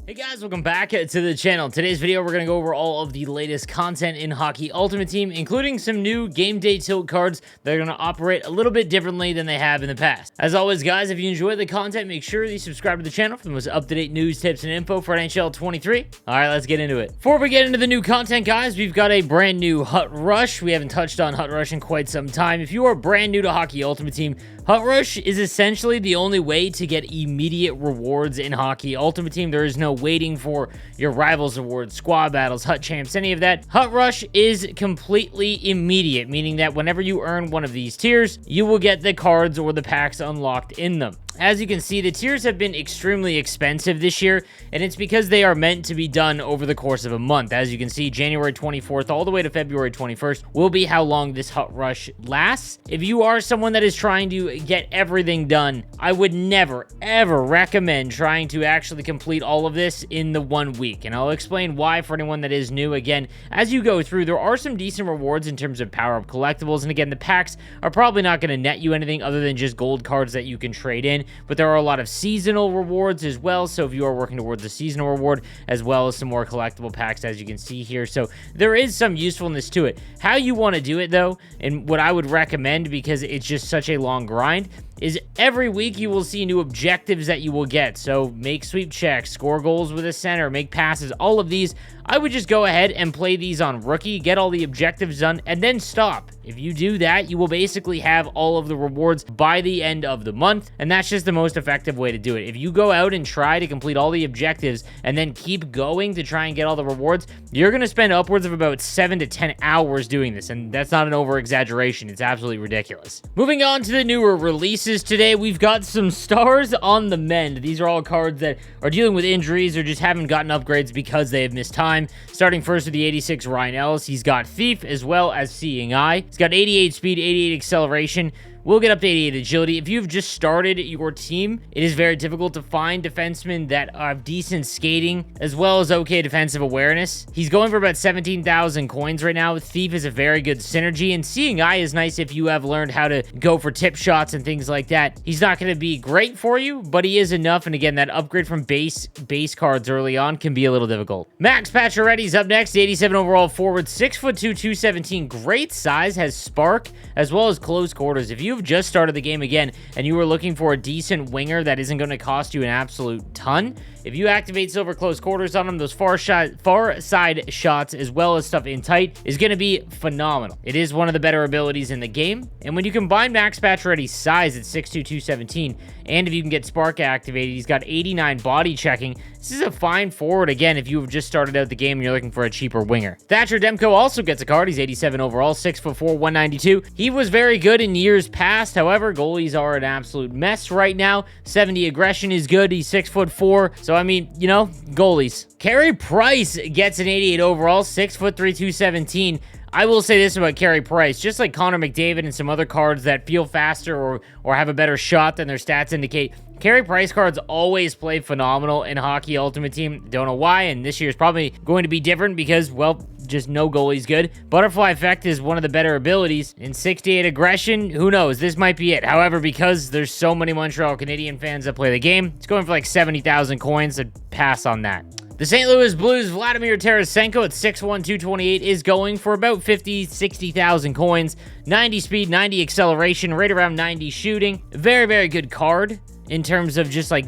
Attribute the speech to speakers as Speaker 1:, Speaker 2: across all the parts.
Speaker 1: Hey guys, welcome back to the channel. In today's video, we're going to go over all of the latest content in Hockey Ultimate Team, including some new game day tilt cards that are going to operate a little bit differently than they have in the past. As always, guys, if you enjoy the content, make sure that you subscribe to the channel for the most up-to-date news, tips, and info for NHL 23. All right, let's get into it. Before we get into the new content, guys, we've got a brand new Hut Rush. We haven't touched on Hut Rush in quite some time. If you are brand new to Hockey Ultimate Team, Hut Rush is essentially the only way to get immediate rewards in Hockey Ultimate Team. There is no waiting for your Rivals awards, squad battles, Hut Champs, any of that. Hut Rush is completely immediate, meaning that whenever you earn one of these tiers, you will get the cards or the packs unlocked in them. As you can see, the tiers have been extremely expensive this year, and it's because they are meant to be done over the course of a month. As you can see, January 24th all the way to February 21st will be how long this Hut Rush lasts. If you are someone that is trying to get everything done, I would never, ever recommend trying to actually complete all of this in the 1 week, and I'll explain why for anyone that is new. Again, as you go through, there are some decent rewards in terms of power-up collectibles, and again, the packs are probably not going to net you anything other than just gold cards that you can trade in. But there are a lot of seasonal rewards as well, so if you are working towards a seasonal reward, as well as some more collectible packs, as you can see here. So there is some usefulness to it. How you want to do it, though, and what I would recommend, because it's just such a long grind, is every week you will see new objectives that you will get. So make sweep checks, score goals with a center, make passes, all of these. I would just go ahead and play these on rookie, get all the objectives done, and then stop. If you do that, you will basically have all of the rewards by the end of the month, and that's just the most effective way to do it. If you go out and try to complete all the objectives and then keep going to try and get all the rewards, you're going to spend upwards of about 7 to 10 hours doing this, and that's not an over-exaggeration. It's absolutely ridiculous. Moving on to the newer releases today, we've got some stars on the mend. These are all cards that are dealing with injuries or just haven't gotten upgrades because they have missed time. Starting first with the 86 Ryan Ellis, he's got Thief as well as Seeing Eye. He's got 88 speed, 88 acceleration. We'll get up to 88 agility. If you've just started your team, it is very difficult to find defensemen that have decent skating as well as okay defensive awareness. He's going for about 17,000 coins right now. Thief is a very good synergy, and Seeing Eye is nice if you have learned how to go for tip shots and things like that. He's not going to be great for you, but he is enough, and again, that upgrade from base cards early on can be a little difficult. Max PACIORETTY's up next, the 87 overall forward, 6'2", 217, great size, has spark as well as close quarters. If you've just started the game again and you were looking for a decent winger that isn't going to cost you an absolute ton, if you activate silver close quarters on him, those far side shots as well as stuff in tight is going to be phenomenal. It is one of the better abilities in the game, and when you combine Max PACIORETTY's size at 6'2", 217, and if you can get spark activated, he's got 89 body checking. This is a fine forward, again, if you've just started out the game and you're looking for a cheaper winger. THATCHER DEMKO also gets a card. He's 87 overall, 6'4", 192. He was very good in years past. However, goalies are an absolute mess right now. 70 aggression is good. He's 6'4", so I mean, you know, goalies. Carey Price gets an 88 overall, 6'3", 217. I will say this about Carey Price, just like Connor McDavid and some other cards that feel faster or have a better shot than their stats indicate, Carey Price cards always play phenomenal in Hockey Ultimate Team. Don't know why, and this year is probably going to be different because, well, just no goalie's good. Butterfly Effect is one of the better abilities. In 68 aggression, who knows? This might be it. However, because there's so many Montreal Canadiens fans that play the game, it's going for like 70,000 coins. I'd pass on that. The St. Louis Blues, VLADIMIR TARASENKO at 6'1", 228 is going for about 50,000, 60,000 coins. 90 speed, 90 acceleration, right around 90 shooting. Very, very good card in terms of just like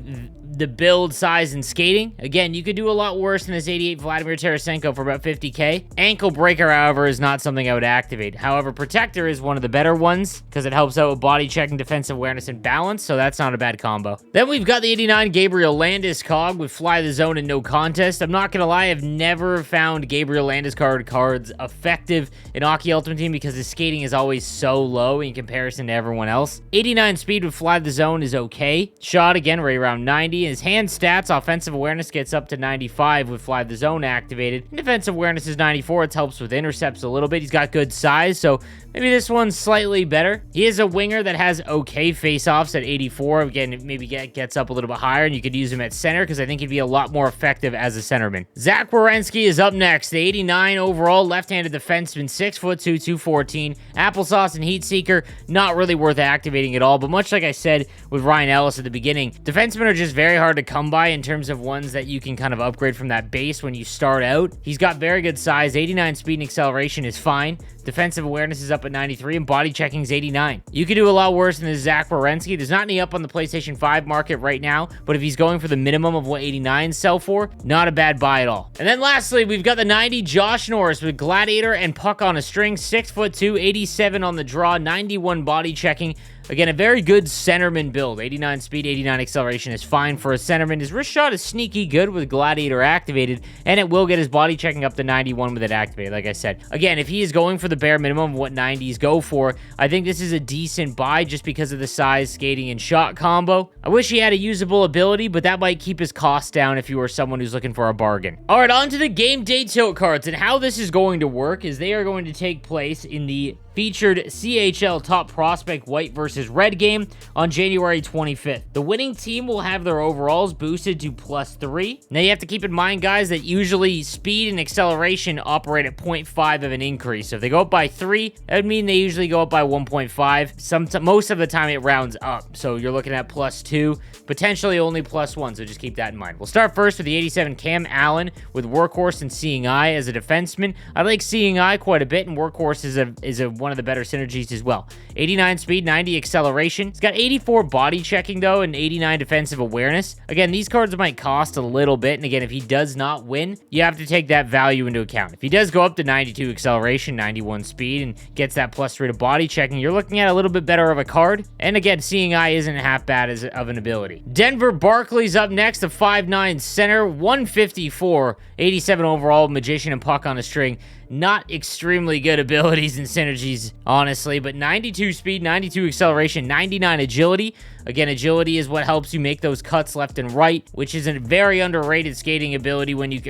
Speaker 1: the build, size, and skating. Again, you could do a lot worse than this 88 VLADIMIR TARASENKO for about 50k. Ankle Breaker, however, is not something I would activate. However, Protector is one of the better ones because it helps out with body checking, defensive awareness, and balance, so that's not a bad combo. Then we've got the 89 Gabriel Landeskog with Fly the Zone and No Contest. I'm not gonna lie, I've never found Gabriel Landeskog cards effective in Hockey Ultimate Team because his skating is always so low in comparison to everyone else. 89 speed with Fly the Zone is okay. Shot, again, right around 90. His hand stats, offensive awareness gets up to 95 with Fly the Zone activated. And defensive awareness is 94. It helps with intercepts a little bit. He's got good size, so maybe this one's slightly better. He is a winger that has okay face-offs at 84. Again, maybe gets up a little bit higher, and you could use him at center because I think he'd be a lot more effective as a centerman. WERENSKI is up next. The 89 overall left-handed defenseman, 6'2", 214. Applesauce and Heat Seeker, not really worth activating at all, but much like I said with Ryan Ellis at the beginning, defensemen are just very very hard to come by in terms of ones that you can kind of upgrade from that base when you start out. He's got very good size. 89 speed and acceleration is fine. Defensive awareness is up at 93, and body checking is 89. You could do a lot worse than the WERENSKI. There's not any up on the PlayStation 5 market right now, but if he's going for the minimum of what 89s sell for, not a bad buy at all. And then lastly, we've got the 90 Josh Norris with Gladiator and Puck on a string, 6'2", 87 on the draw, 91 body checking. Again, a very good centerman build. 89 speed, 89 acceleration is fine for a centerman. His wrist shot is sneaky good with Gladiator activated, and it will get his body checking up to 91 with it activated, like I said. Again, if he is going for the bare minimum of what 90s go for, I think this is a decent buy just because of the size, skating, and shot combo. I wish he had a usable ability, but that might keep his costs down if you are someone who's looking for a bargain. All right, on to the game day tilt cards, and how this is going to work is they are going to take place in the featured CHL Top Prospect White versus Red game on January 25th. The winning team will have their overalls boosted to +3. Now, you have to keep in mind, guys, that usually speed and acceleration operate at 0.5 of an increase. So if they go up by 3, that would mean they usually go up by 1.5. Most of the time, it rounds up. So you're looking at +2, potentially only +1. So just keep that in mind. We'll start first with the 87 Cam Allen with Workhorse and Seeing Eye as a defenseman. I like Seeing Eye quite a bit, and Workhorse is one of the better synergies as well. 89 speed, 90 acceleration. He's got 84 body checking though, and 89 defensive awareness. Again, these cards might cost a little bit, and again, if he does not win, you have to take that value into account. If he does go up to 92 acceleration, 91 speed, and gets that +3 to body checking, you're looking at a little bit better of a card. And again, Seeing Eye isn't half bad of an ability. Denver Barkley's up next, a 5'9" center, 154, 87 overall, magician and puck on a string. Not extremely good abilities and synergies, honestly, but 92 speed, 92 acceleration, 99 agility. Again, agility is what helps you make those cuts left and right, which is a very underrated skating ability when you,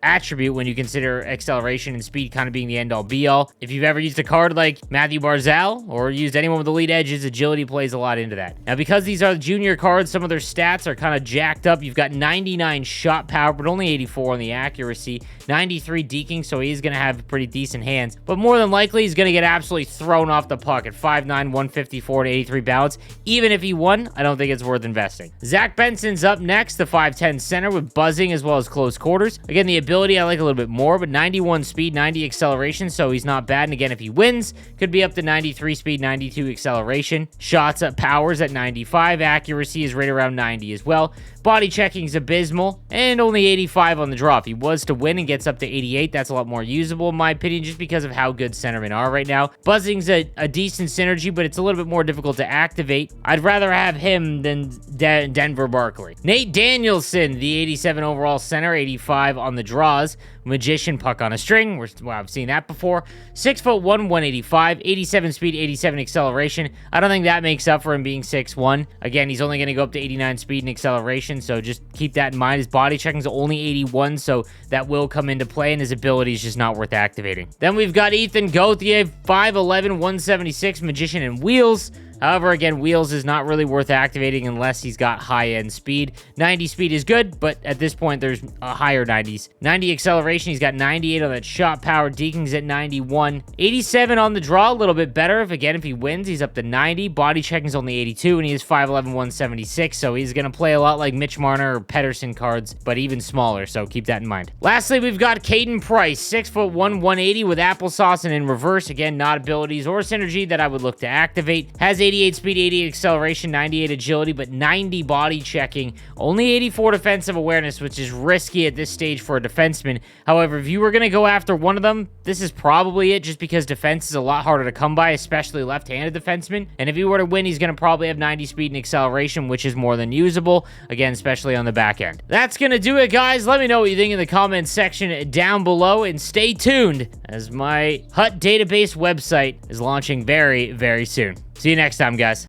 Speaker 1: attribute when you consider acceleration and speed kind of being the end-all be-all. If you've ever used a card like Matthew Barzal or used anyone with elite edges, agility plays a lot into that. Now, because these are junior cards, some of their stats are kind of jacked up. You've got 99 shot power, but only 84 on the accuracy, 93 deking, so he's going to have pretty decent hands. But more than likely, he's going to get absolutely thrown off the puck at 5'9", 154 to 83 balance. Even if he won, I don't think it's worth investing. Zach Benson's up next, the 5'10" center with buzzing as well as close quarters. Again, the ability I like a little bit more, but 91 speed, 90 acceleration, so he's not bad. And again, if he wins, could be up to 93 speed, 92 acceleration. Shots up powers at 95. Accuracy is right around 90 as well. Body checking is abysmal, and only 85 on the draw. If he was to win and gets up to 88, that's a lot more usable, in my opinion, just because of how good centermen are right now. Buzzing's a decent synergy, but it's a little bit more difficult to activate. I'd rather have him than Denver Barkley. Nate Danielson, the 87 overall center, 85 on the draws. Magician, puck on a string. Well, I've seen that before. 6'1", 185, 87 speed, 87 acceleration. I don't think that makes up for him being 6'1". Again, he's only going to go up to 89 speed and acceleration, so just keep that in mind. His body checking is only 81, so that will come into play, and his ability is just not worth activating. Then we've got Ethan Gauthier, 5'11", 176, magician and wheels. However, again, wheels is not really worth activating unless he's got high-end speed. 90 speed is good, but at this point, there's a higher 90s. 90 acceleration, he's got 98 on that shot power. Deking's at 91. 87 on the draw, a little bit better. If he wins, he's up to 90. Body checking's only 82, and he is 5'11", 176, so he's going to play a lot like Mitch Marner or Pedersen cards, but even smaller, so keep that in mind. Lastly, we've got Caden Price, 6'1", 180 with applesauce and in reverse. Again, not abilities or synergy that I would look to activate. Has 88 speed, 88 acceleration, 98 agility, but 90 body checking. Only 84 defensive awareness, which is risky at this stage for a defenseman. However, if you were going to go after one of them, this is probably it, just because defense is a lot harder to come by, especially left-handed defensemen. And if he were to win, he's going to probably have 90 speed and acceleration, which is more than usable, again, especially on the back end. That's going to do it, guys. Let me know what you think in the comments section down below, and stay tuned as my HUT database website is launching very, very soon. See you next time, guys.